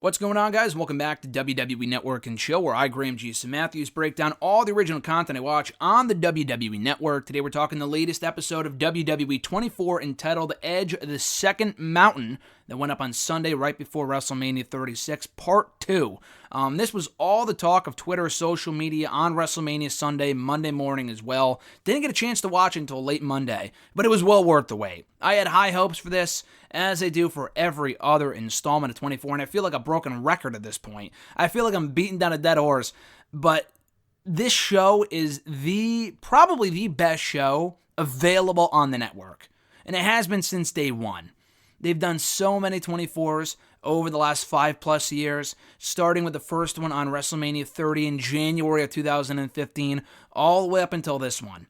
What's going on, guys? Welcome back to WWE Network and Chill, where I, Graham G. Matthews, break down all the original content I watch on the WWE Network. Today we're talking the latest episode of WWE 24 entitled Edge of the Second Mountain that went up on Sunday right before WrestleMania 36, Part 2. This was all the talk of Twitter, social media on WrestleMania Sunday, Monday morning as well. Didn't get a chance to watch it until late Monday, but it was well worth the wait. I had high hopes for this, as I do for every other installment of 24, and I feel like a broken record at this point. I feel like I'm beating down a dead horse, but this show is probably the best show available on the network, and it has been since day one. They've done so many 24s over the last 5+ years, starting with the first one on WrestleMania 30 in January of 2015, all the way up until this one.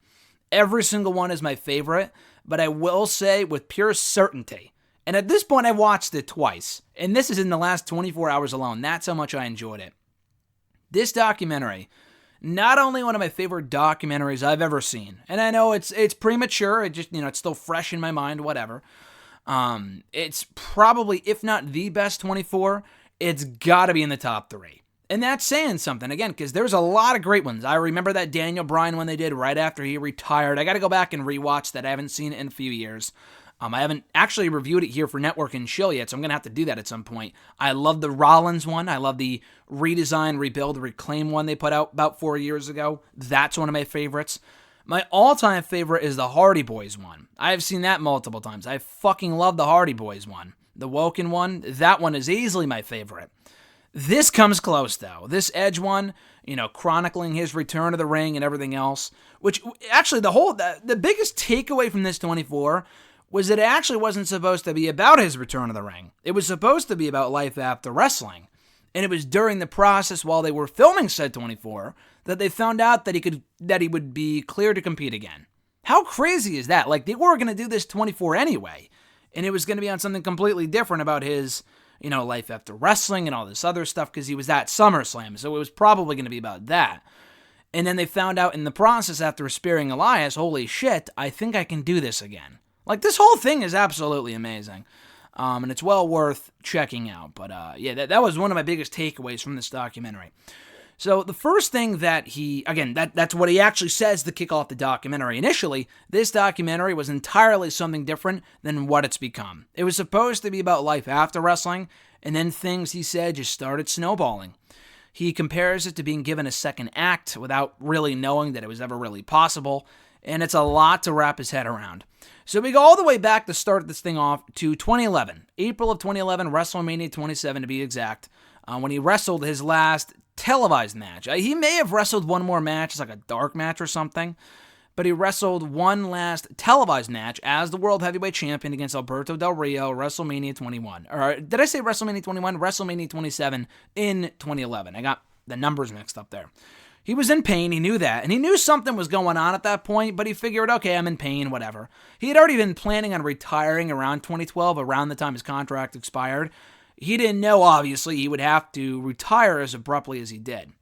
Every single one is my favorite, but I will say with pure certainty, and at this point I watched it twice, and this is in the last 24 hours alone. That's how much I enjoyed it. This documentary, not only one of my favorite documentaries I've ever seen, and I know it's premature, it's still fresh in my mind, whatever. It's probably, if not the best 24, it's got to be in the top 3. And that's saying something, again, because there's a lot of great ones. I remember that Daniel Bryan one they did right after he retired. I got to go back and rewatch that. I haven't seen it in a few years. I haven't actually reviewed it here for Network and Chill yet, so I'm going to have to do that at some point. I love the Rollins one. I love the redesign, rebuild, reclaim one they put out about 4 years ago. That's one of my favorites. My all-time favorite is the Hardy Boys one. I've seen that multiple times. I fucking love the Hardy Boys one. The Woken one, that one is easily my favorite. This comes close, though. This Edge one, chronicling his return to the ring and everything else, which actually the biggest takeaway from this 24 was that it actually wasn't supposed to be about his return to the ring. It was supposed to be about life after wrestling. And it was during the process while they were filming said 24 that they found out that he would be cleared to compete again. How crazy is that? Like, they were going to do this 24 anyway, and it was going to be on something completely different about his, life after wrestling and all this other stuff because he was at SummerSlam, so it was probably going to be about that. And then they found out in the process after sparing Elias, holy shit, I think I can do this again. Like, this whole thing is absolutely amazing. And it's well worth checking out. But that was one of my biggest takeaways from this documentary. So the first thing that that's what he actually says to kick off the documentary. Initially, this documentary was entirely something different than what it's become. It was supposed to be about life after wrestling, and then things, he said, just started snowballing. He compares it to being given a second act without really knowing that it was ever really possible, and it's a lot to wrap his head around. So we go all the way back to start this thing off to 2011, April of 2011, WrestleMania 27 to be exact, when he wrestled his last televised match. He may have wrestled one more match, it's like a dark match or something, but he wrestled one last televised match as the World Heavyweight Champion against Alberto Del Rio, WrestleMania 21. Or did I say WrestleMania 21? WrestleMania 27 in 2011. I got the numbers mixed up there. He was in pain, he knew that, and he knew something was going on at that point, but he figured, okay, I'm in pain, whatever. He had already been planning on retiring around 2012, around the time his contract expired. He didn't know, obviously, he would have to retire as abruptly as he did.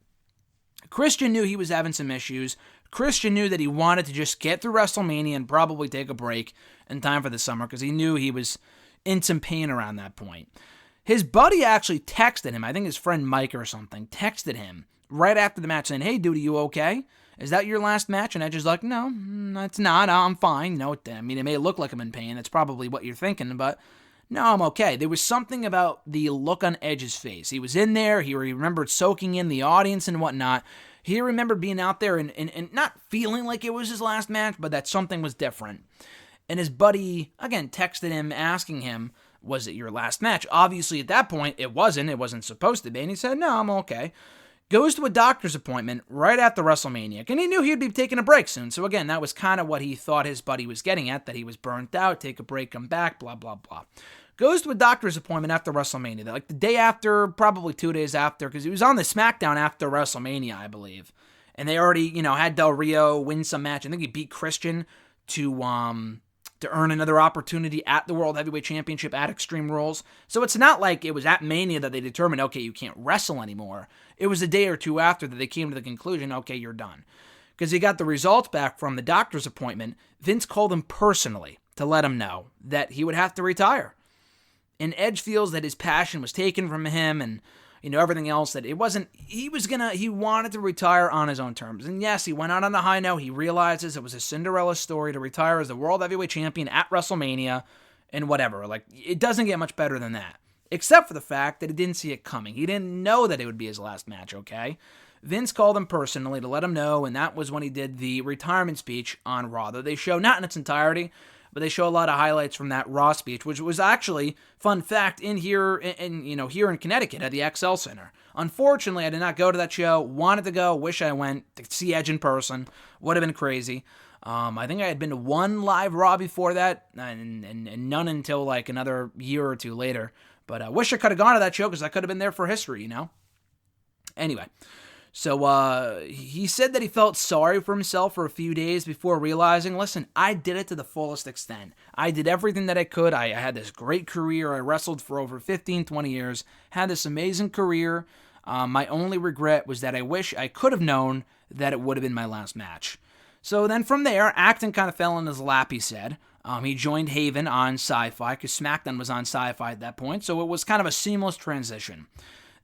Christian knew he was having some issues. Christian knew that he wanted to just get through WrestleMania and probably take a break in time for the summer because he knew he was in some pain around that point. His buddy actually texted him, I think his friend Mike or something, texted him right after the match saying, hey, dude, are you okay? Is that your last match? And Edge is like, no, it's not. I'm fine. It may look like I'm in pain. That's probably what you're thinking, but no, I'm okay. There was something about the look on Edge's face. He was in there. He remembered soaking in the audience and whatnot. He remembered being out there and not feeling like it was his last match, but that something was different. And his buddy, again, texted him asking him, was it your last match? Obviously, at that point, it wasn't. It wasn't supposed to be. And he said, no, I'm okay. Goes to a doctor's appointment right after WrestleMania, and he knew he'd be taking a break soon. So again, that was kind of what he thought his buddy was getting at, that he was burnt out, take a break, come back, blah, blah, blah. Goes to a doctor's appointment after WrestleMania, like the day after, probably 2 days after, because he was on the SmackDown after WrestleMania, I believe. And they already, had Del Rio win some match. I think he beat Christian to earn another opportunity at the World Heavyweight Championship at Extreme Rules. So it's not like it was at Mania that they determined, okay, you can't wrestle anymore. It was a day or two after that they came to the conclusion, okay, you're done. Because he got the results back from the doctor's appointment, Vince called him personally to let him know that he would have to retire. And Edge feels that his passion was taken from him and, everything else, that it wasn't, he wanted to retire on his own terms. And yes, he went out on a high note. He realizes it was a Cinderella story to retire as the World Heavyweight Champion at WrestleMania and whatever. Like, it doesn't get much better than that. Except for the fact that he didn't see it coming. He didn't know that it would be his last match, okay? Vince called him personally to let him know, and that was when he did the retirement speech on Raw. That they show, not in its entirety, but they show a lot of highlights from that Raw speech, which was actually, fun fact, here in Connecticut at the XL Center. Unfortunately, I did not go to that show. Wanted to go, wish I went to see Edge in person. Would have been crazy. I think I had been to one live Raw before that, and none until like another year or two later. But I wish I could have gone to that show because I could have been there for history, Anyway, so he said that he felt sorry for himself for a few days before realizing, listen, I did it to the fullest extent. I did everything that I could. I had this great career. I wrestled for over 15, 20 years, had this amazing career. My only regret was that I wish I could have known that it would have been my last match. So then from there, acting kind of fell in his lap, he said. He joined Haven on Sci-Fi because SmackDown was on Sci-Fi at that point, so it was kind of a seamless transition.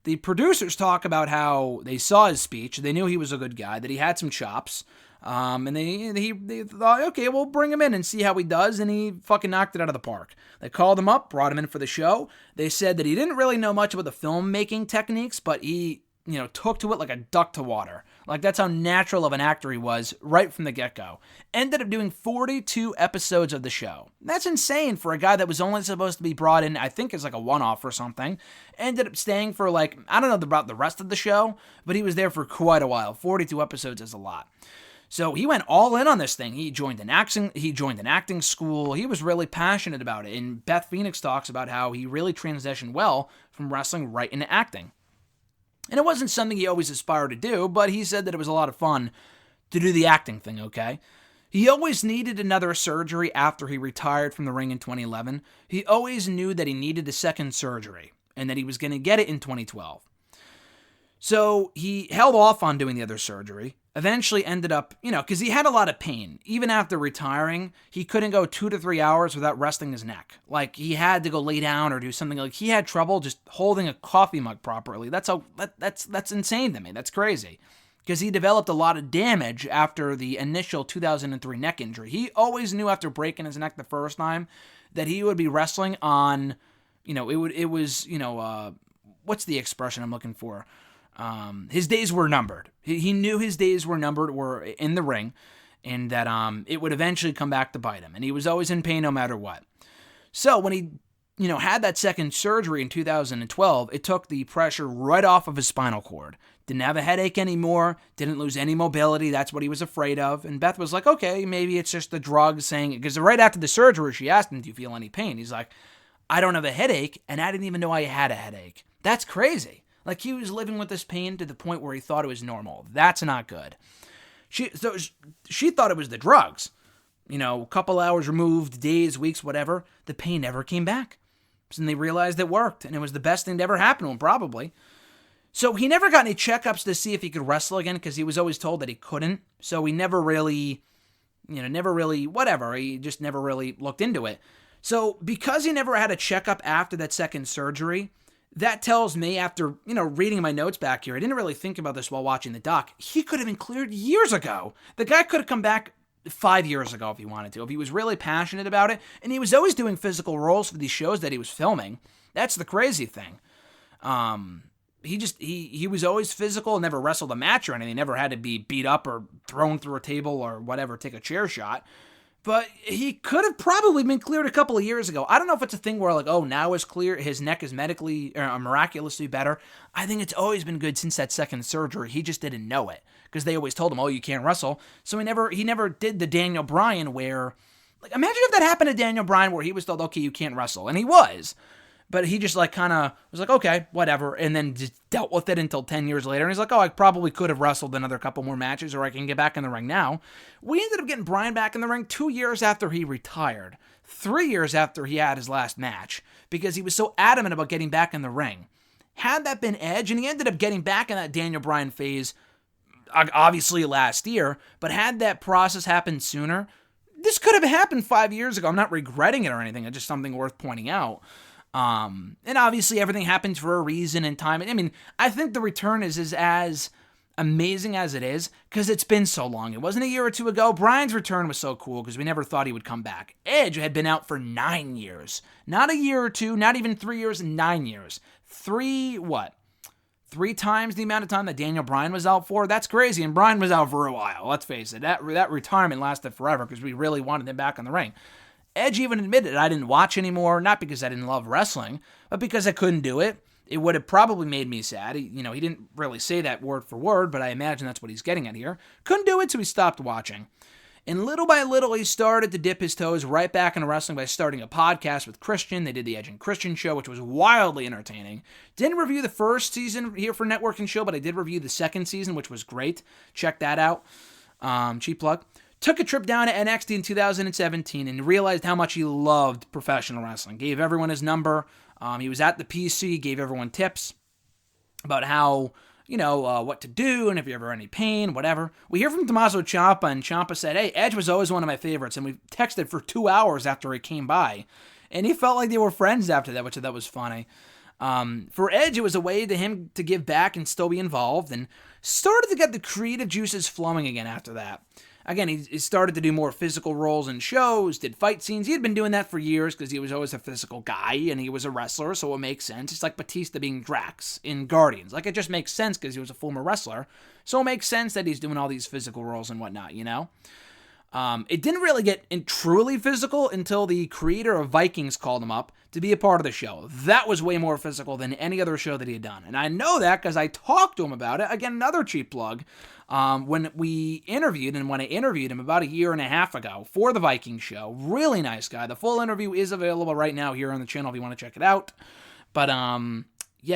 The producers talk about how they saw his speech, they knew he was a good guy, that he had some chops, and they thought, okay, we'll bring him in and see how he does, and he fucking knocked it out of the park. They called him up, brought him in for the show. They said that he didn't really know much about the filmmaking techniques, but he took to it like a duck to water. Like, that's how natural of an actor he was right from the get-go. Ended up doing 42 episodes of the show. That's insane for a guy that was only supposed to be brought in, I think, as like a one-off or something. Ended up staying for like, I don't know about the rest of the show, but he was there for quite a while. 42 episodes is a lot. So he went all in on this thing. He joined an acting school. He was really passionate about it. And Beth Phoenix talks about how he really transitioned well from wrestling right into acting. And it wasn't something he always aspired to do, but he said that it was a lot of fun to do the acting thing, okay? He always needed another surgery after he retired from the ring in 2011. He always knew that he needed a second surgery and that he was going to get it in 2012. So he held off on doing the other surgery, eventually ended up, because he had a lot of pain. Even after retiring, he couldn't go 2 to 3 hours without resting his neck. Like, he had to go lay down or do something. Like, he had trouble just holding a coffee mug properly. That's insane to me. That's crazy. Because he developed a lot of damage after the initial 2003 neck injury. He always knew after breaking his neck the first time that he would be wrestling on, what's the expression I'm looking for? His days were numbered. He knew his days were numbered, were in the ring, and that it would eventually come back to bite him. And he was always in pain no matter what. So when he, had that second surgery in 2012, it took the pressure right off of his spinal cord. Didn't have a headache anymore, didn't lose any mobility. That's what he was afraid of. And Beth was like, okay, maybe it's just the drugs saying, because right after the surgery, she asked him, do you feel any pain? He's like, I don't have a headache, and I didn't even know I had a headache. That's crazy. Like, he was living with this pain to the point where he thought it was normal. That's not good. She thought it was the drugs. A couple hours removed, days, weeks, whatever. The pain never came back. And they realized it worked, and it was the best thing to ever happen to him, probably. So he never got any checkups to see if he could wrestle again, because he was always told that he couldn't. So he never really, he just never really looked into it. So because he never had a checkup after that second surgery, that tells me, after, reading my notes back here, I didn't really think about this while watching the doc, he could have been cleared years ago. The guy could have come back 5 years ago if he wanted to, if he was really passionate about it. And he was always doing physical roles for these shows that he was filming. That's the crazy thing. He was always physical, never wrestled a match or anything, never had to be beat up or thrown through a table or whatever, take a chair shot. But he could have probably been cleared a couple of years ago. I don't know if it's a thing where, like, oh, now it's clear, his neck is medically or miraculously better. I think it's always been good since that second surgery. He just didn't know it because they always told him, oh, you can't wrestle. So he never did the Daniel Bryan where, like, imagine if that happened to Daniel Bryan where he was told, okay, you can't wrestle. And he was. But he just, like, kind of was like, okay, whatever, and then just dealt with it until 10 years later. And he's like, oh, I probably could have wrestled another couple more matches, or I can get back in the ring now. We ended up getting Bryan back in the ring 2 years after he retired, 3 years after he had his last match, because he was so adamant about getting back in the ring. Had that been Edge, and he ended up getting back in that Daniel Bryan phase, obviously last year, but had that process happened sooner, this could have happened 5 years ago. I'm not regretting it or anything. It's just something worth pointing out. And obviously everything happens for a reason and time. I mean, I think the return is as amazing as it is because it's been so long. It wasn't a year or two ago. Bryan's return was so cool because we never thought he would come back. Edge had been out for 9 years. Not a year or two, not even 3 years, 9 years. Three times the amount of time that Daniel Bryan was out for? That's crazy, and Bryan was out for a while, let's face it. That retirement lasted forever because we really wanted him back in the ring. Edge even admitted I didn't watch anymore, not because I didn't love wrestling, but because I couldn't do it. It would have probably made me sad. He didn't really say that word for word, but I imagine that's what he's getting at here. Couldn't do it, so he stopped watching. And little by little, he started to dip his toes right back into wrestling by starting a podcast with Christian. They did the Edge and Christian show, which was wildly entertaining. Didn't review the first season here for Network and Show, but I did review the second season, which was great. Check that out. Cheap plug. Took a trip down to NXT in 2017 and realized how much he loved professional wrestling. Gave everyone his number. He was at the PC, gave everyone tips about how, what to do and if you're ever in any pain, whatever. We hear from Tommaso Ciampa, and Ciampa said, hey, Edge was always one of my favorites, and we texted for 2 hours after he came by. And he felt like they were friends after that, which I thought was funny. For Edge, it was a way to him to give back and still be involved, and started to get the creative juices flowing again after that. Again, he started to do more physical roles in shows, did fight scenes. He had been doing that for years because he was always a physical guy and he was a wrestler, so it makes sense. It's like Batista being Drax in Guardians. Like, it just makes sense because he was a former wrestler, so it makes sense that he's doing all these physical roles and whatnot, It didn't really get truly physical until the creator of Vikings called him up to be a part of the show. That was way more physical than any other show that he had done. And I know that because I talked to him about it. Again, another cheap plug. When I interviewed him about a year and a half ago for the Vikings show. Really nice guy. The full interview is available right now here on the channel if you want to check it out. But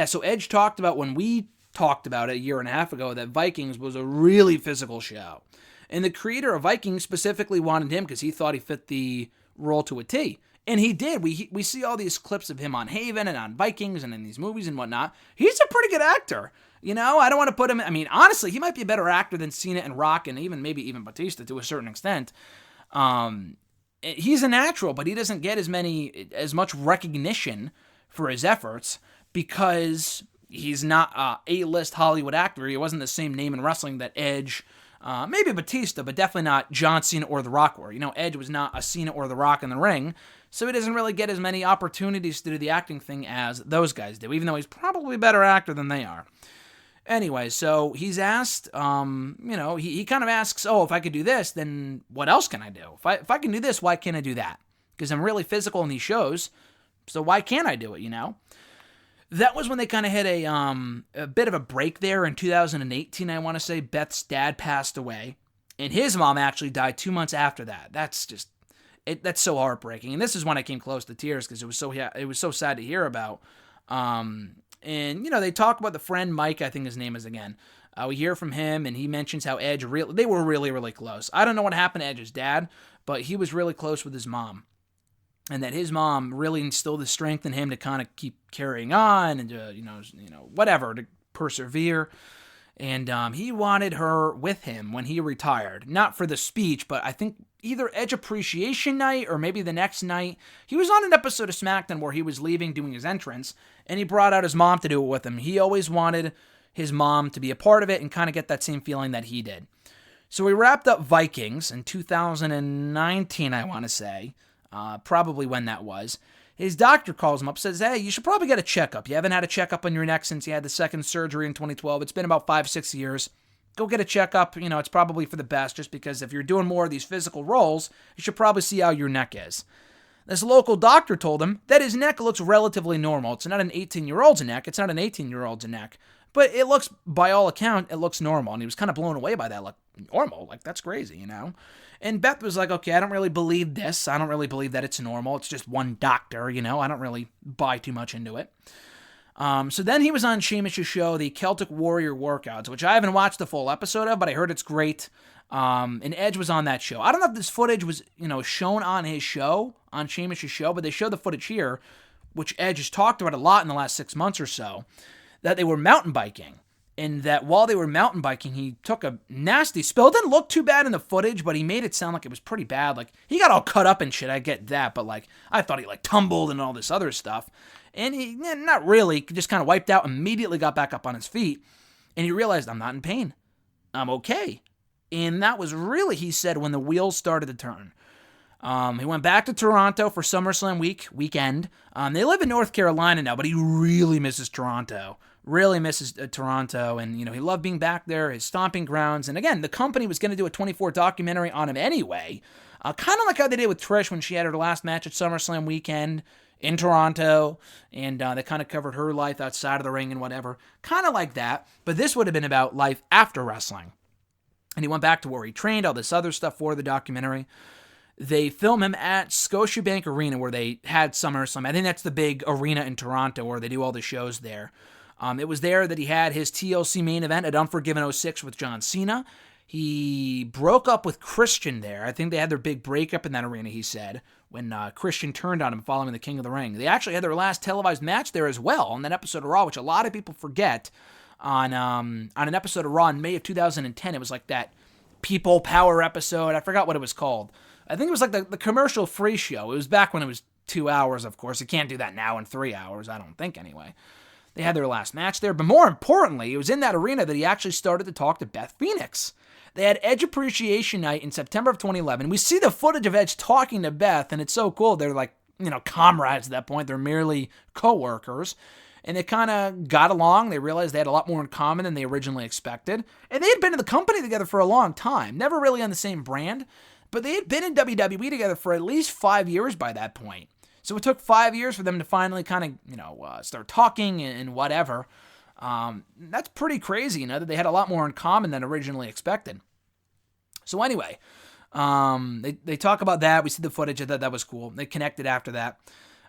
so Edge talked about when we talked about it a year and a half ago that Vikings was a really physical show. And the creator of Vikings specifically wanted him because he thought he fit the role to a T. And he did. We see all these clips of him on Haven and on Vikings and in these movies and whatnot. He's a pretty good actor. I don't want to put him... honestly, he might be a better actor than Cena and Rock and maybe even Batista to a certain extent. He's a natural, but he doesn't get as much recognition for his efforts because he's not a A-list Hollywood actor. He wasn't the same name in wrestling that Edge... maybe Batista, but definitely not John Cena or The Rock were. Edge was not a Cena or The Rock in the ring, so he doesn't really get as many opportunities to do the acting thing as those guys do, even though he's probably a better actor than they are. Anyway, so he's asked, he kind of asks, if I could do this, then what else can I do? If I can do this, why can't I do that? Because I'm really physical in these shows, so why can't I do it, That was when they kind of hit a bit of a break there in 2018, I want to say. Beth's dad passed away, and his mom actually died 2 months after that. That's so heartbreaking. And this is when I came close to tears because it was so sad to hear about. And they talk about the friend Mike, I think his name is again. We hear from him, and he mentions how Edge they were really, really close. I don't know what happened to Edge's dad, but he was really close with his mom. And that his mom really instilled the strength in him to kind of keep carrying on and to persevere. And he wanted her with him when he retired. Not for the speech, but I think either Edge Appreciation Night or maybe the next night. He was on an episode of SmackDown where he was leaving, doing his entrance, and he brought out his mom to do it with him. He always wanted his mom to be a part of it and kind of get that same feeling that he did. So we wrapped up Vikings in 2019, I want to say. Probably when that was. His doctor calls him up, says, hey, you should probably get a checkup. You haven't had a checkup on your neck since you had the second surgery in 2012. It's been about 5-6 years. Go get a checkup. It's probably for the best, just because if you're doing more of these physical roles, you should probably see how your neck is. This local doctor told him that his neck looks relatively normal. It's not an 18-year-old's neck. It's not an 18-year-old's neck. But it looks, by all account, it looks normal. And he was kind of blown away by that. Like, normal? Like, that's crazy, And Beth was like, okay, I don't really believe this. I don't really believe that it's normal. It's just one doctor, I don't really buy too much into it. So then he was on Sheamish's show, the Celtic Warrior Workouts, which I haven't watched the full episode of, but I heard it's great. And Edge was on that show. I don't know if this footage was, shown on his show, on Sheamish's show, but they show the footage here, which Edge has talked about a lot in the last 6 months or so, that they were mountain biking. and that while they were mountain biking, he took a nasty spill. It didn't look too bad in the footage, but he made it sound like it was pretty bad. Like, he got all cut up and shit, I get that, but like, I thought he like tumbled and all this other stuff. And he, not really, just kind of wiped out, immediately got back up on his feet, and he realized, I'm not in pain. I'm okay. And that was really, he said, when the wheels started to turn. He went back to Toronto for SummerSlam weekend. They live in North Carolina now, but he really misses Toronto. Really misses Toronto, and he loved being back there, his stomping grounds. And again, the company was going to do a 24 documentary on him anyway, kind of like how they did with Trish when she had her last match at SummerSlam weekend in Toronto, and they kind of covered her life outside of the ring and whatever, kind of like that. But this would have been about life after wrestling. And he went back to where he trained, all this other stuff for the documentary. They film him at Scotiabank Arena where they had SummerSlam. I think that's the big arena in Toronto where they do all the shows there. It was there that he had his TLC main event at Unforgiven 06 with John Cena. He broke up with Christian there. I think they had their big breakup in that arena, he said, when Christian turned on him following the King of the Ring. They actually had their last televised match there as well on that episode of Raw, which a lot of people forget. On an episode of Raw in May of 2010, it was like that People Power episode. I forgot what it was called. I think it was like the commercial-free show. It was back when it was 2 hours, of course. You can't do that now in 3 hours, I don't think, anyway. They had their last match there, but more importantly, it was in that arena that he actually started to talk to Beth Phoenix. They had Edge Appreciation Night in September of 2011. We see the footage of Edge talking to Beth, and it's so cool. They're like, comrades at that point. They're merely co-workers. And they kind of got along. They realized they had a lot more in common than they originally expected. And they had been in the company together for a long time. Never really on the same brand, but they had been in WWE together for at least 5 years by that point. So it took 5 years for them to finally kind of, start talking and whatever. That's pretty crazy, that they had a lot more in common than originally expected. So anyway, they talk about that. We see the footage. I thought that was cool. They connected after that.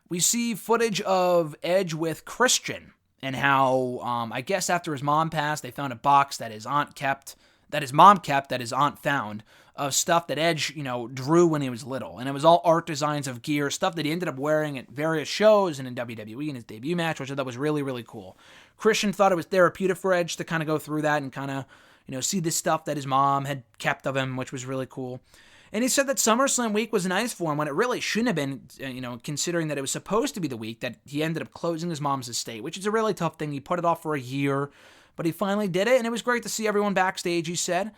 We see footage of Edge with Christian and how, I guess after his mom passed, they found a box that his mom kept, that his aunt found, of stuff that Edge, drew when he was little. And it was all art designs of gear, stuff that he ended up wearing at various shows and in WWE in his debut match, which I thought was really, really cool. Christian thought it was therapeutic for Edge to kind of go through that and kind of, see the stuff that his mom had kept of him, which was really cool. And he said that SummerSlam week was nice for him when it really shouldn't have been, considering that it was supposed to be the week that he ended up closing his mom's estate, which is a really tough thing. He put it off for a year, but he finally did it, and it was great to see everyone backstage, he said.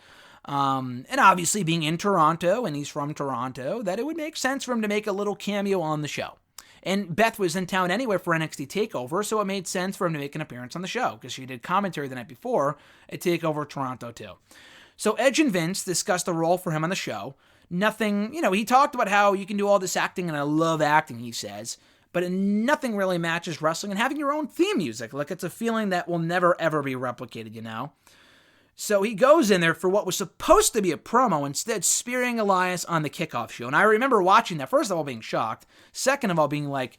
And obviously being in Toronto, and he's from Toronto, that it would make sense for him to make a little cameo on the show. And Beth was in town anyway for NXT TakeOver, so it made sense for him to make an appearance on the show, because she did commentary the night before at TakeOver Toronto too. So Edge and Vince discussed the role for him on the show. Nothing, he talked about how you can do all this acting, and I love acting, he says, but nothing really matches wrestling and having your own theme music. Like, it's a feeling that will never, ever be replicated, So he goes in there for what was supposed to be a promo, instead spearing Elias on the kickoff show. And I remember watching that, first of all, being shocked. Second of all, being like,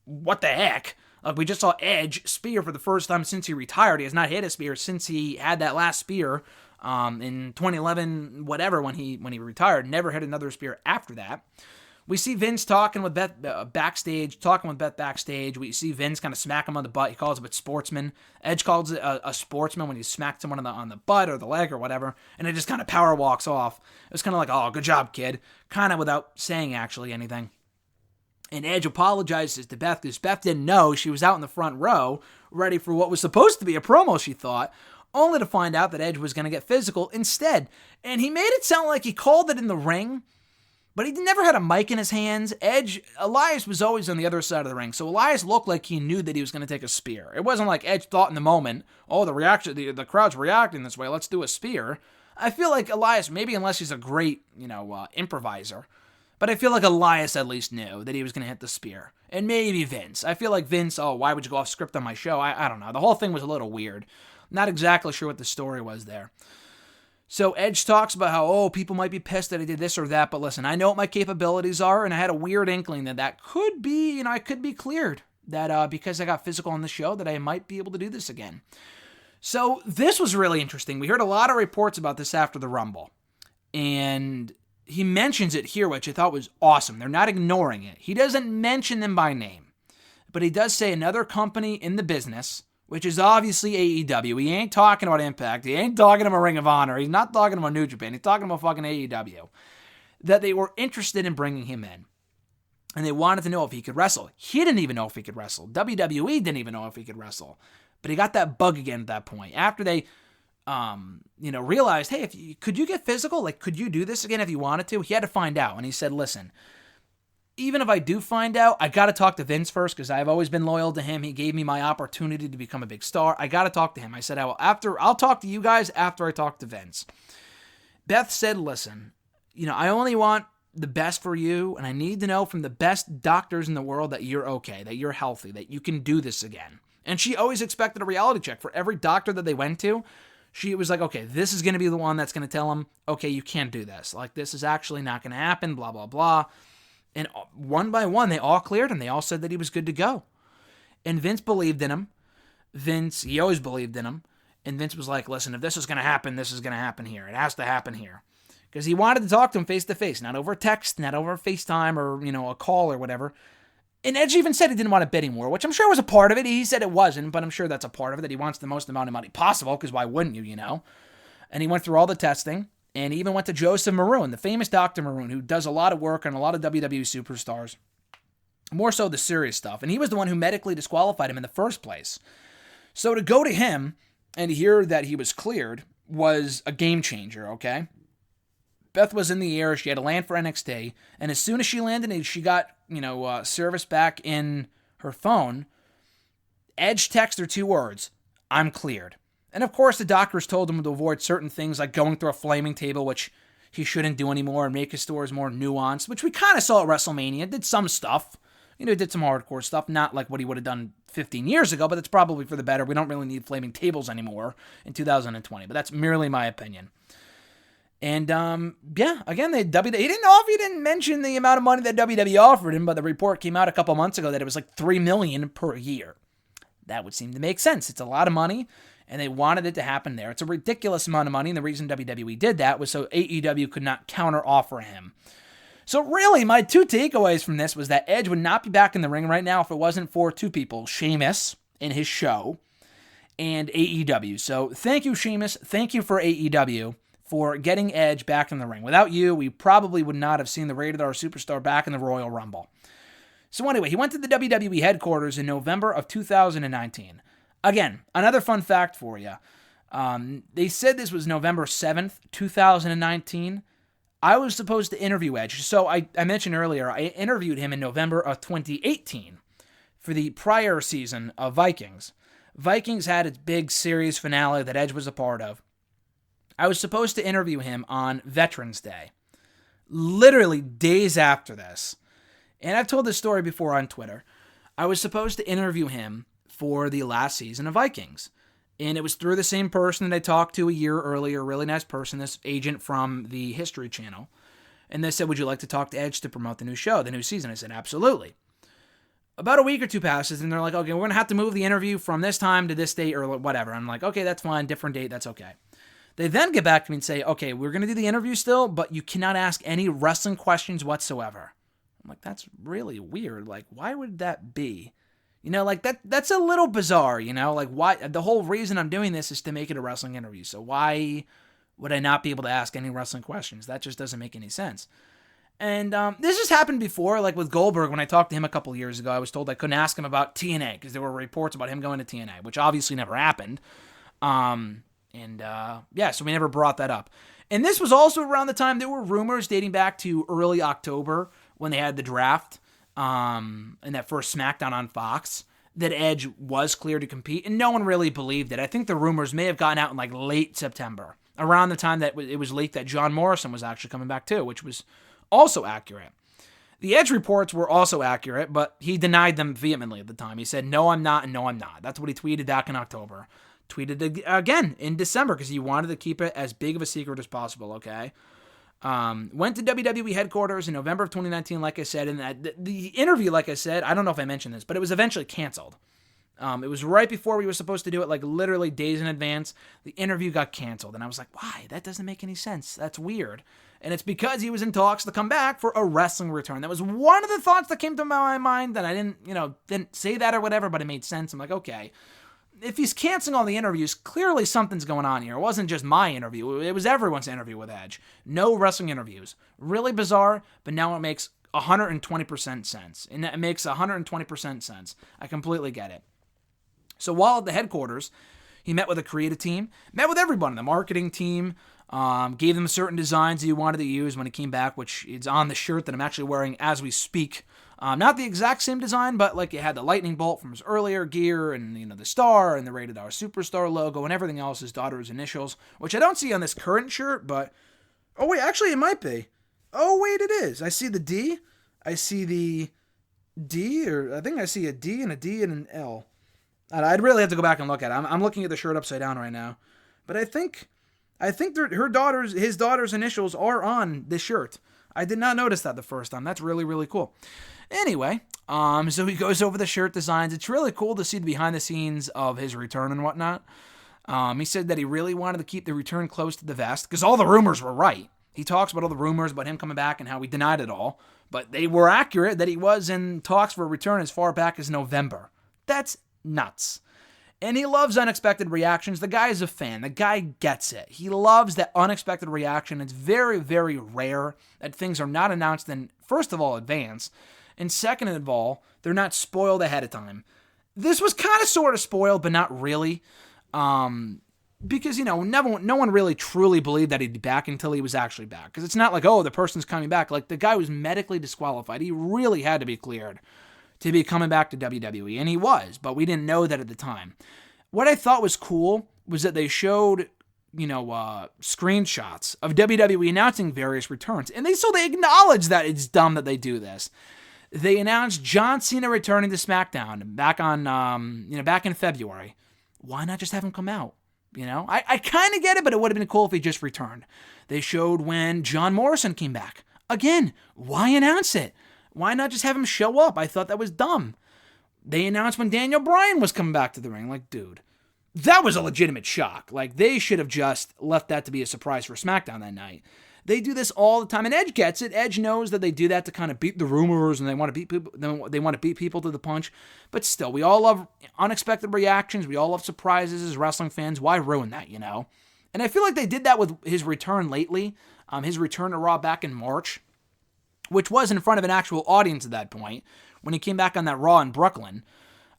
what the heck? Like, we just saw Edge spear for the first time since he retired. He has not hit a spear since he had that last spear in 2011, whatever, when he retired. Never hit another spear after that. We see Vince talking with Beth backstage. We see Vince kind of smack him on the butt. He calls him a sportsman. Edge calls it a sportsman when he smacked someone on the butt or the leg or whatever, and it just kind of power walks off. It was kind of like, oh, good job, kid, kind of without saying actually anything. And Edge apologizes to Beth because Beth didn't know she was out in the front row, ready for what was supposed to be a promo, she thought, only to find out that Edge was going to get physical instead. And he made it sound like he called it in the ring, but he never had a mic in his hands. Elias was always on the other side of the ring, so Elias looked like he knew that he was going to take a spear. It wasn't like Edge thought in the moment, oh, the crowd's reacting this way, let's do a spear. I feel like Elias, maybe unless he's a great, improviser, but I feel like Elias at least knew that he was going to hit the spear. And maybe Vince. I feel like Vince, oh, why would you go off script on my show? I don't know. The whole thing was a little weird. Not exactly sure what the story was there. So Edge talks about how, people might be pissed that I did this or that, but listen, I know what my capabilities are, and I had a weird inkling that could be, I could be cleared. That because I got physical on the show, that I might be able to do this again. So this was really interesting. We heard a lot of reports about this after the Rumble, and he mentions it here, which I thought was awesome. They're not ignoring it. He doesn't mention them by name, but he does say another company in the business, which is obviously AEW. He ain't talking about Impact. He ain't talking about Ring of Honor. He's not talking about New Japan. He's talking about fucking AEW. That they were interested in bringing him in. And they wanted to know if he could wrestle. He didn't even know if he could wrestle. WWE didn't even know if he could wrestle. But he got that bug again at that point. After they, realized, hey, could you get physical? Like, could you do this again if you wanted to? He had to find out. And he said, listen, even if I do find out, I got to talk to Vince first because I've always been loyal to him. He gave me my opportunity to become a big star. I got to talk to him. I said, I'll talk to you guys after I talk to Vince. Beth said, listen, I only want the best for you, and I need to know from the best doctors in the world that you're okay, that you're healthy, that you can do this again. And she always expected a reality check for every doctor that they went to. She was like, okay, this is going to be the one that's going to tell him, okay, you can't do this. Like, this is actually not going to happen, blah, blah, blah. And one by one, they all cleared him. They all said that he was good to go. And Vince believed in him. He always believed in him. And Vince was like, listen, if this is going to happen, this is going to happen here. It has to happen here. Because he wanted to talk to him face to face, not over text, not over FaceTime or, a call or whatever. And Edge even said he didn't want to bet anymore, which I'm sure was a part of it. He said it wasn't, but I'm sure that's a part of it, that he wants the most amount of money possible, because why wouldn't you, And he went through all the testing, and he even went to Joseph Maroon, the famous Dr. Maroon, who does a lot of work on a lot of WWE superstars, more so the serious stuff. And he was the one who medically disqualified him in the first place. So to go to him and hear that he was cleared was a game changer, okay? Beth was in the air. She had to land for NXT. And as soon as she landed and she got, service back in her phone, Edge texted her 2 words, I'm cleared. And of course, the doctors told him to avoid certain things like going through a flaming table, which he shouldn't do anymore, and make his stories more nuanced, which we kind of saw at WrestleMania. Did some stuff. Did some hardcore stuff. Not like what he would have done 15 years ago, but that's probably for the better. We don't really need flaming tables anymore in 2020. But that's merely my opinion. And, again, he didn't mention the amount of money that WWE offered him, but the report came out a couple months ago that it was like $3 million per year. That would seem to make sense. It's a lot of money, and they wanted it to happen there. It's a ridiculous amount of money, and the reason WWE did that was so AEW could not counter-offer him. So really, my 2 takeaways from this was that Edge would not be back in the ring right now if it wasn't for 2 people, Sheamus and his show, and AEW. So thank you, Sheamus. Thank you for AEW. For getting Edge back in the ring. Without you, we probably would not have seen the Rated R Superstar back in the Royal Rumble. So anyway, he went to the WWE headquarters in November of 2019. Again, another fun fact for you. They said this was November 7th, 2019. I was supposed to interview Edge. So I mentioned earlier, I interviewed him in November of 2018 for the prior season of Vikings. Vikings had its big series finale that Edge was a part of. I was supposed to interview him on Veterans Day, literally days after this. And I've told this story before on Twitter. I was supposed to interview him for the last season of Vikings. And it was through the same person that I talked to a year earlier, a really nice person, this agent from the History Channel. And they said, would you like to talk to Edge to promote the new show, the new season? I said, absolutely. About a week or 2 passes, and they're like, okay, we're going to have to move the interview from this time to this date or whatever. I'm like, okay, that's fine, different date, that's okay. They then get back to me and say, okay, we're going to do the interview still, but you cannot ask any wrestling questions whatsoever. I'm like, that's really weird. Like, why would that be? That's a little bizarre, like why? The whole reason I'm doing this is to make it a wrestling interview. So why would I not be able to ask any wrestling questions? That just doesn't make any sense. And this has happened before, like with Goldberg. When I talked to him a couple years ago, I was told I couldn't ask him about TNA because there were reports about him going to TNA, which obviously never happened. So we never brought that up. And this was also around the time there were rumors dating back to early October when they had the draft, and that first SmackDown on Fox, that Edge was cleared to compete, and no one really believed it. I think the rumors may have gotten out in like late September, around the time that it was leaked that John Morrison was actually coming back too, which was also accurate. The Edge reports were also accurate, but he denied them vehemently at the time. He said, no, I'm not, and no, I'm not. That's what he tweeted back in October. Tweeted again in December because he wanted to keep it as big of a secret as possible, okay? Went to WWE headquarters in November of 2019, like I said, and the interview, like I said, I don't know if I mentioned this, but it was eventually canceled. It was right before we were supposed to do it, like literally days in advance. The interview got canceled, and I was like, why? That doesn't make any sense. That's weird. And it's because he was in talks to come back for a wrestling return. That was one of the thoughts that came to my mind that I didn't say that or whatever, but it made sense. I'm like, okay. if he's canceling all the interviews, clearly something's going on here. It wasn't just my interview. It was everyone's interview with Edge. No wrestling interviews. Really bizarre, but now it makes 120% sense. And it makes 120% sense. I completely get it. So while at the headquarters, he met with a creative team, met with everyone, the marketing team, gave them certain designs he wanted to use when he came back, which is on the shirt that I'm actually wearing as we speak. Not the exact same design, but like it had the lightning bolt from his earlier gear and, the star and the Rated R Superstar logo and everything else, his daughter's initials, which I don't see on this current shirt, but, oh wait, actually it might be. Oh wait, it is. I see the D. I see the D, or I think I see a D and a D and an L. I'd really have to go back and look at it. I'm looking at the shirt upside down right now. But I think his daughter's initials are on this shirt. I did not notice that the first time. That's really, really cool. Anyway, so he goes over the shirt designs. It's really cool to see the behind the scenes of his return and whatnot. He said that he really wanted to keep the return close to the vest because all the rumors were right. He talks about all the rumors about him coming back and how he denied it all. But they were accurate that he was in talks for a return as far back as November. That's nuts. And he loves unexpected reactions. The guy is a fan. The guy gets it. He loves that unexpected reaction. It's very, very rare that things are not announced in, first of all, advance. And second of all, they're not spoiled ahead of time. This was kind of sort of spoiled, but not really. Because, no one really truly believed that he'd be back until he was actually back. Because it's not like, oh, the person's coming back. Like, the guy was medically disqualified. He really had to be cleared to be coming back to WWE, and he was, but we didn't know that at the time. What I thought was cool was that they showed, screenshots of WWE announcing various returns, and they acknowledge that it's dumb that they do this. They announced John Cena returning to SmackDown back in February. Why not just have him come out? I kind of get it, but it would have been cool if he just returned. They showed when John Morrison came back. Again, why announce it? Why not just have him show up? I thought that was dumb. They announced when Daniel Bryan was coming back to the ring. Like, dude, that was a legitimate shock. Like, they should have just left that to be a surprise for SmackDown that night. They do this all the time, and Edge gets it. Edge knows that they do that to kind of beat the rumors, and they want to beat people. They want to beat people to the punch. But still, we all love unexpected reactions. We all love surprises as wrestling fans. Why ruin that, And I feel like they did that with his return lately. His return to Raw back in March, which was in front of an actual audience at that point, when he came back on that Raw in Brooklyn.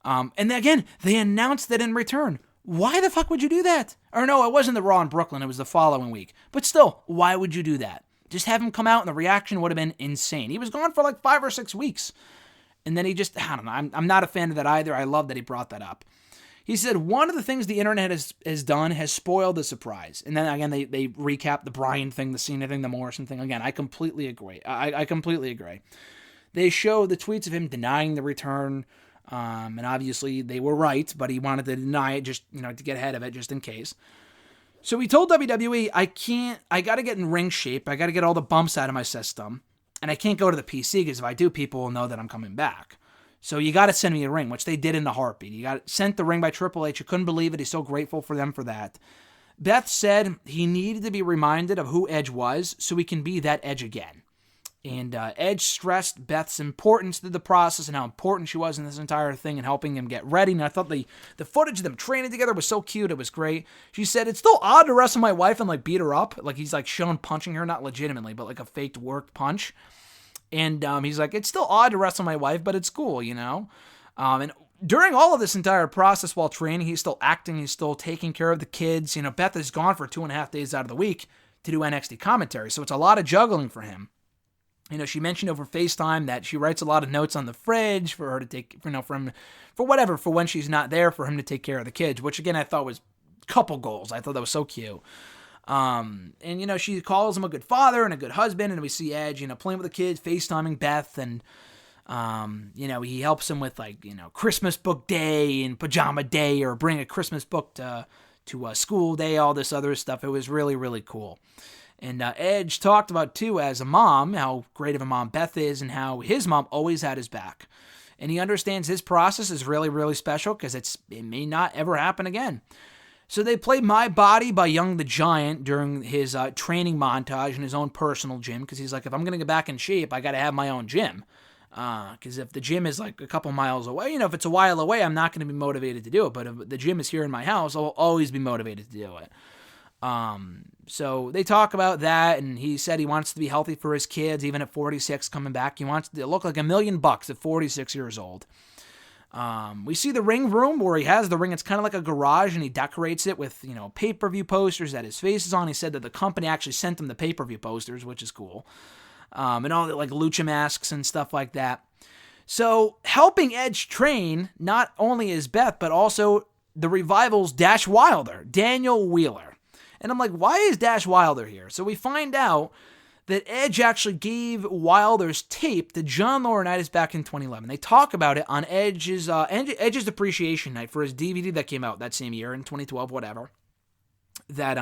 And then again, they announced that in return. Why the fuck would you do that? Or no, it wasn't the Raw in Brooklyn, it was the following week. But still, why would you do that? Just have him come out and the reaction would have been insane. He was gone for like 5 or 6 weeks. And then I don't know, I'm not a fan of that either. I love that he brought that up. He said, one of the things the internet has done has spoiled the surprise. And then again, they recap the Bryan thing, the Cena thing, the Morrison thing. Again, I completely agree. I completely agree. They show the tweets of him denying the return. And obviously they were right, but he wanted to deny it just, to get ahead of it just in case. So he told WWE, I got to get in ring shape. I got to get all the bumps out of my system. And I can't go to the PC because if I do, people will know that I'm coming back. So you got to send me a ring, which they did in the heartbeat. He got sent the ring by Triple H. You couldn't believe it. He's so grateful for them for that. Beth said he needed to be reminded of who Edge was so he can be that Edge again. And Edge stressed Beth's importance to the process and how important she was in this entire thing and helping him get ready. And I thought the footage of them training together was so cute. It was great. She said, it's still odd to wrestle my wife and like beat her up. Like he's like shown punching her, not legitimately, but like a faked worked punch. And he's like, it's still odd to wrestle my wife, but it's cool, And during all of this entire process while training, he's still acting. He's still taking care of the kids. Beth is gone for 2.5 days out of the week to do NXT commentary. So it's a lot of juggling for him. She mentioned over FaceTime that she writes a lot of notes on the fridge for her to take, for when she's not there, for him to take care of the kids, which again, I thought was couple goals. I thought that was so cute. And she calls him a good father and a good husband, and we see Edge, playing with the kids, FaceTiming Beth, and, he helps him with Christmas book day and pajama day, or bring a Christmas book to a school day, all this other stuff. It was really, really cool. And Edge talked about, too, as a mom, how great of a mom Beth is and how his mom always had his back. And he understands his process is really, really special because it may not ever happen again. So they played My Body by Young the Giant during his training montage in his own personal gym because he's like, if I'm going to get back in shape, I got to have my own gym. Because if the gym is like a couple miles away, if it's a while away, I'm not going to be motivated to do it. But if the gym is here in my house, I'll always be motivated to do it. So they talk about that, and he said he wants to be healthy for his kids, even at 46 coming back. He wants to look like $1 million at 46 years old. We see the ring room where he has the ring. It's kind of like a garage, and he decorates it with, pay-per-view posters that his face is on. He said that the company actually sent him the pay-per-view posters, which is cool. And all the like lucha masks and stuff like that. So helping Edge train not only is Beth, but also the Revival's Dash Wilder, Daniel Wheeler. And I'm like, why is Dash Wilder here? So we find out that Edge actually gave Wilder's tape to John Laurinaitis back in 2011. They talk about it on Edge's Appreciation Night for his DVD that came out that same year in 2012, whatever. That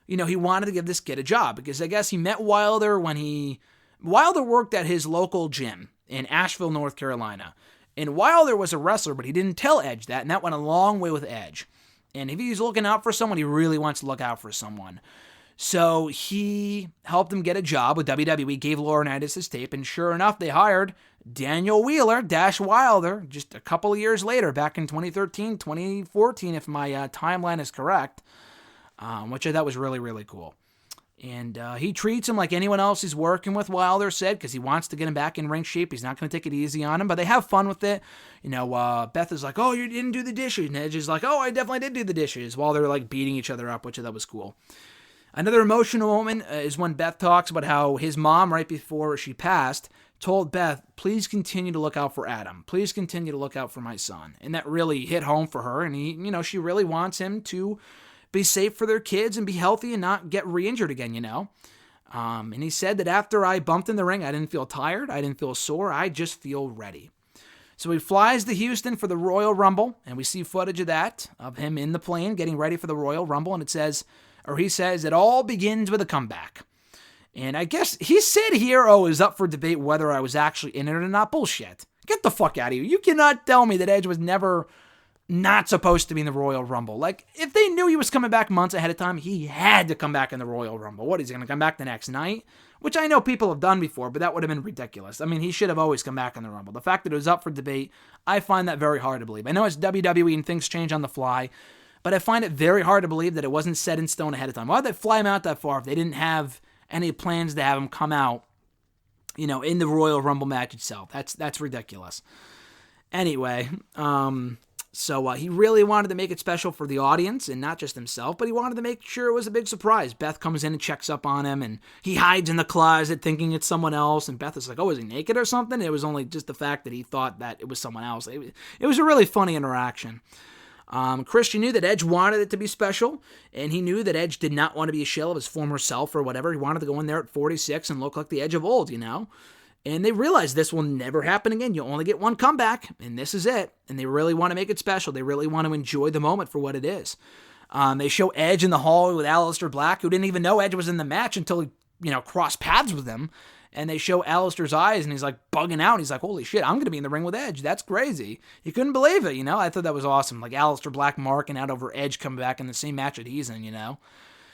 he wanted to give this kid a job because I guess he met Wilder when Wilder worked at his local gym in Asheville, North Carolina. And Wilder was a wrestler, but he didn't tell Edge that, and that went a long way with Edge. And if he's looking out for someone, he really wants to look out for someone. So he helped him get a job with WWE, gave Laurinaitis his tape, and sure enough, they hired Daniel Wheeler, Dash Wilder, just a couple of years later, back in 2013, 2014, if my timeline is correct. Which I thought was really, really cool. And he treats him like anyone else he's working with, Wilder said, because he wants to get him back in ring shape. He's not going to take it easy on him, but they have fun with it. Beth is like, oh, you didn't do the dishes. And Edge is like, oh, I definitely did do the dishes, while they're like beating each other up, which I thought was cool. Another emotional moment is when Beth talks about how his mom, right before she passed, told Beth, please continue to look out for Adam. Please continue to look out for my son. And that really hit home for her. And she really wants him to be safe for their kids and be healthy and not get re-injured again, And he said that after I bumped in the ring, I didn't feel tired. I didn't feel sore. I just feel ready. So he flies to Houston for the Royal Rumble, and we see footage of that, of him in the plane getting ready for the Royal Rumble, and he says, it all begins with a comeback. And I guess he said here, is up for debate whether I was actually in it or not. Bullshit. Get the fuck out of here. You cannot tell me that Edge was never not supposed to be in the Royal Rumble. Like, if they knew he was coming back months ahead of time, he had to come back in the Royal Rumble. What, he's going to come back the next night? Which I know people have done before, but that would have been ridiculous. I mean, he should have always come back in the Rumble. The fact that it was up for debate, I find that very hard to believe. I know it's WWE and things change on the fly, but I find it very hard to believe that it wasn't set in stone ahead of time. Why would they fly him out that far if they didn't have any plans to have him come out, in the Royal Rumble match itself? That's ridiculous. Anyway, So he really wanted to make it special for the audience and not just himself, but he wanted to make sure it was a big surprise. Beth comes in and checks up on him, and he hides in the closet thinking it's someone else, and Beth is like, oh, is he naked or something? It was only just the fact that he thought that it was someone else. It was a really funny interaction. Christian knew that Edge wanted it to be special, and he knew that Edge did not want to be a shell of his former self or whatever. He wanted to go in there at 46 and look like the Edge of old, And they realize this will never happen again. You only get one comeback, and this is it. And they really want to make it special. They really want to enjoy the moment for what it is. They show Edge in the hallway with Aleister Black, who didn't even know Edge was in the match until he, crossed paths with him. And they show Aleister's eyes, and he's like bugging out. He's like, holy shit, I'm going to be in the ring with Edge. That's crazy. He couldn't believe it, I thought that was awesome. Like Aleister Black marking out over Edge coming back in the same match that he's in,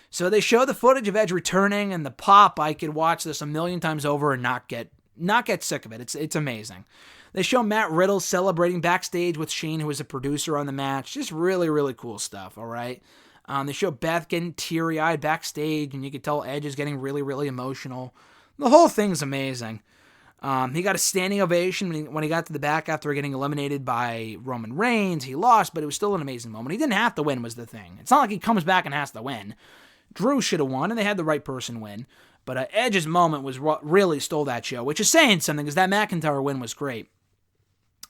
So they show the footage of Edge returning, and the pop, I could watch this a million times over and not get sick of it. It's amazing. They show Matt Riddle celebrating backstage with Shane, who was a producer on the match. Just really, really cool stuff, all right? They show Beth getting teary-eyed backstage, and you can tell Edge is getting really, really emotional. The whole thing's amazing. He got a standing ovation when he got to the back after getting eliminated by Roman Reigns. He lost, but it was still an amazing moment. He didn't have to win was the thing. It's not like he comes back and has to win. Drew should have won, and they had the right person win. But Edge's moment was what really stole that show, which is saying something, because that McIntyre win was great.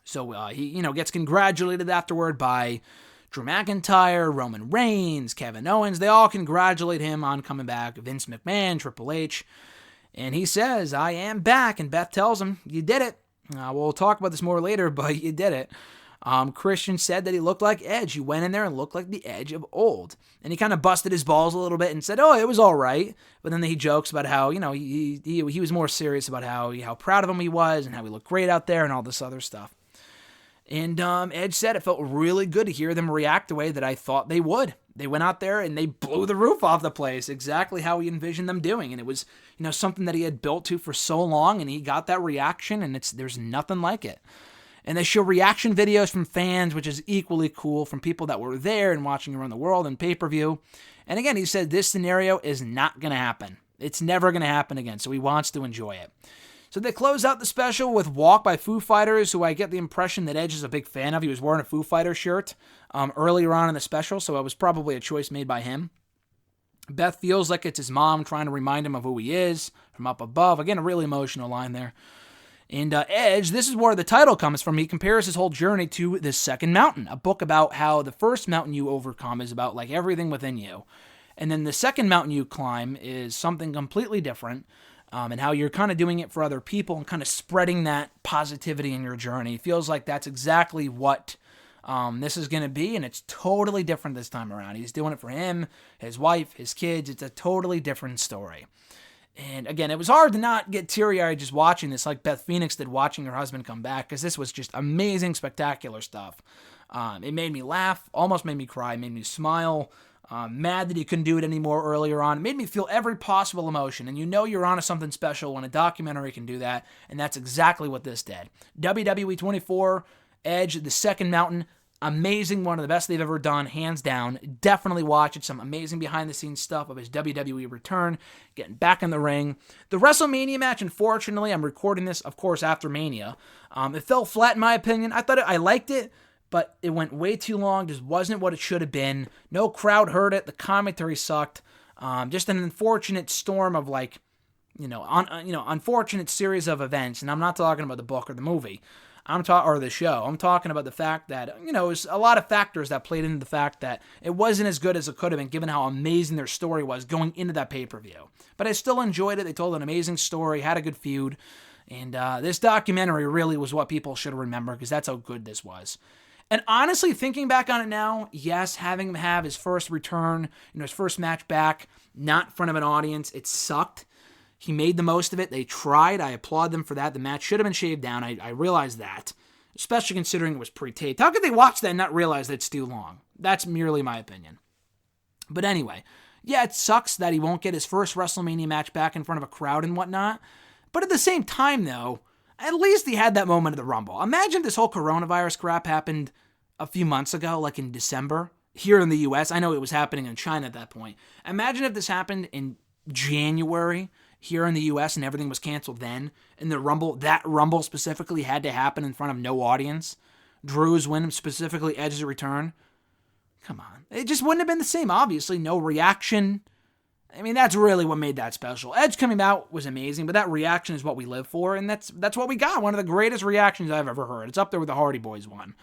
So he, gets congratulated afterward by Drew McIntyre, Roman Reigns, Kevin Owens. They all congratulate him on coming back. Vince McMahon, Triple H. And he says, I am back. And Beth tells him, you did it. We'll talk about this more later, but you did it. Christian said that he looked like Edge. He went in there and looked like the Edge of old. And he kind of busted his balls a little bit and said, oh, it was all right. But then he jokes about how, he was more serious about how proud of him he was and how he looked great out there and all this other stuff. And Edge said it felt really good to hear them react the way that I thought they would. They went out there and they blew the roof off the place, exactly how he envisioned them doing. And it was, something that he had built to for so long, and he got that reaction, and there's nothing like it. And they show reaction videos from fans, which is equally cool, from people that were there and watching around the world in pay-per-view. And again, he said this scenario is not going to happen. It's never going to happen again, so he wants to enjoy it. So they close out the special with Walk by Foo Fighters, who I get the impression that Edge is a big fan of. He was wearing a Foo Fighters shirt earlier on in the special, so it was probably a choice made by him. Beth feels like it's his mom trying to remind him of who he is from up above. Again, a really emotional line there. And Edge, this is where the title comes from. He compares his whole journey to The Second Mountain, a book about how the first mountain you overcome is about like everything within you. And then the second mountain you climb is something completely different, and how you're kind of doing it for other people and kind of spreading that positivity in your journey. It feels like that's exactly what this is going to be, and it's totally different this time around. He's doing it for him, his wife, his kids. It's a totally different story. And again, it was hard to not get teary-eyed just watching this, like Beth Phoenix did watching her husband come back, because this was just amazing, spectacular stuff. It made me laugh, almost made me cry, made me smile. Mad that he couldn't do it anymore earlier on. It made me feel every possible emotion, and you're onto something special when a documentary can do that, and that's exactly what this did. WWE 24, Edge, The Second Mountain, amazing, one of the best they've ever done, hands down. Definitely watch it. Some amazing behind-the-scenes stuff of his WWE return, getting back in the ring. The WrestleMania match, unfortunately, I'm recording this, of course, after Mania. It fell flat in my opinion. I liked it, but it went way too long, just wasn't what it should have been. No crowd heard it. The commentary sucked. Just an unfortunate storm of unfortunate series of events. And I'm not talking about the book or the movie. Or the show. I'm talking about the fact that, it was a lot of factors that played into the fact that it wasn't as good as it could have been, given how amazing their story was going into that pay-per-view. But I still enjoyed it. They told an amazing story, had a good feud. And this documentary really was what people should remember, because that's how good this was. And honestly, thinking back on it now, yes, having him have his first return, his first match back, not in front of an audience, it sucked. He made the most of it. They tried. I applaud them for that. The match should have been shaved down. I realize that, especially considering it was pre-taped. How could they watch that and not realize that it's too long? That's merely my opinion. But anyway, yeah, it sucks that he won't get his first WrestleMania match back in front of a crowd and whatnot. But at the same time, though, at least he had that moment of the Rumble. Imagine if this whole coronavirus crap happened a few months ago, like in December, here in the U.S. I know it was happening in China at that point. Imagine if this happened in January here in the U.S. and everything was canceled then, and that Rumble specifically had to happen in front of no audience. Drew's win, specifically Edge's return. Come on. It just wouldn't have been the same. Obviously, no reaction. I mean, that's really what made that special. Edge coming out was amazing, but that reaction is what we live for, and that's what we got. One of the greatest reactions I've ever heard. It's up there with the Hardy Boys one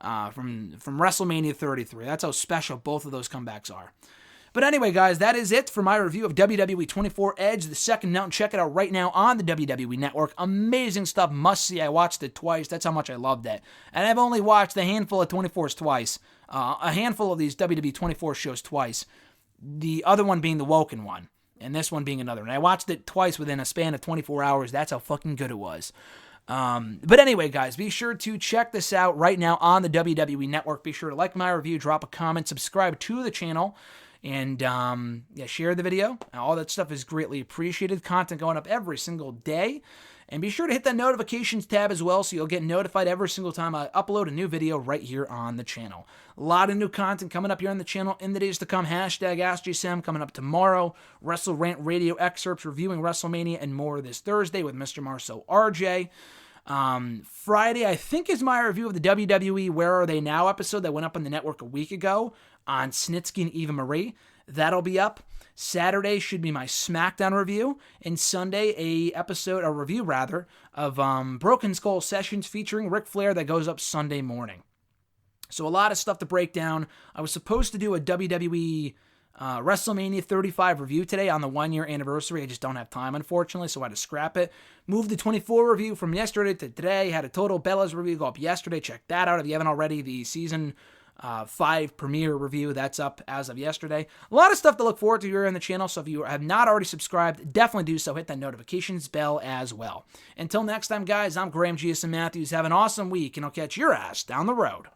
from WrestleMania 33. That's how special both of those comebacks are. But anyway, guys, that is it for my review of WWE 24 Edge, The Second Mountain. Check it out right now on the WWE Network. Amazing stuff, must see. I watched it twice. That's how much I loved it. And I've only watched a handful of 24s twice. A handful of these WWE 24 shows twice. The other one being the Woken one, and this one being another. And I watched it twice within a span of 24 hours. That's how fucking good it was. But anyway, guys, be sure to check this out right now on the WWE Network. Be sure to like my review, drop a comment, subscribe to the channel, and share the video. All that stuff is greatly appreciated. Content going up every single day. And be sure to hit that notifications tab as well, so you'll get notified every single time I upload a new video right here on the channel. A lot of new content coming up here on the channel in the days to come. Hashtag AskJSam coming up tomorrow. Wrestle Rant radio excerpts reviewing WrestleMania and more this Thursday with Mr. Marceau RJ. Friday, I think, is my review of the WWE Where Are They Now episode that went up on the network a week ago on Snitsky and Eva Marie. That'll be up. Saturday should be my SmackDown review, and Sunday a review of Broken Skull Sessions featuring Ric Flair that goes up Sunday morning. So a lot of stuff to break down. I was supposed to do a WWE WrestleMania 35 review today on the 1-year anniversary. I just don't have time, unfortunately, so I had to scrap it. Moved the 24 review from yesterday to today. Had a Total Bellas review go up yesterday. Check that out if you haven't already. The season 5 premiere review, that's up as of yesterday. A lot of stuff to look forward to here on the channel, so if you have not already subscribed, definitely do so. Hit that notifications bell as well. Until next time, guys, I'm Graham G.S. Matthews. Have an awesome week, and I'll catch your ass down the road.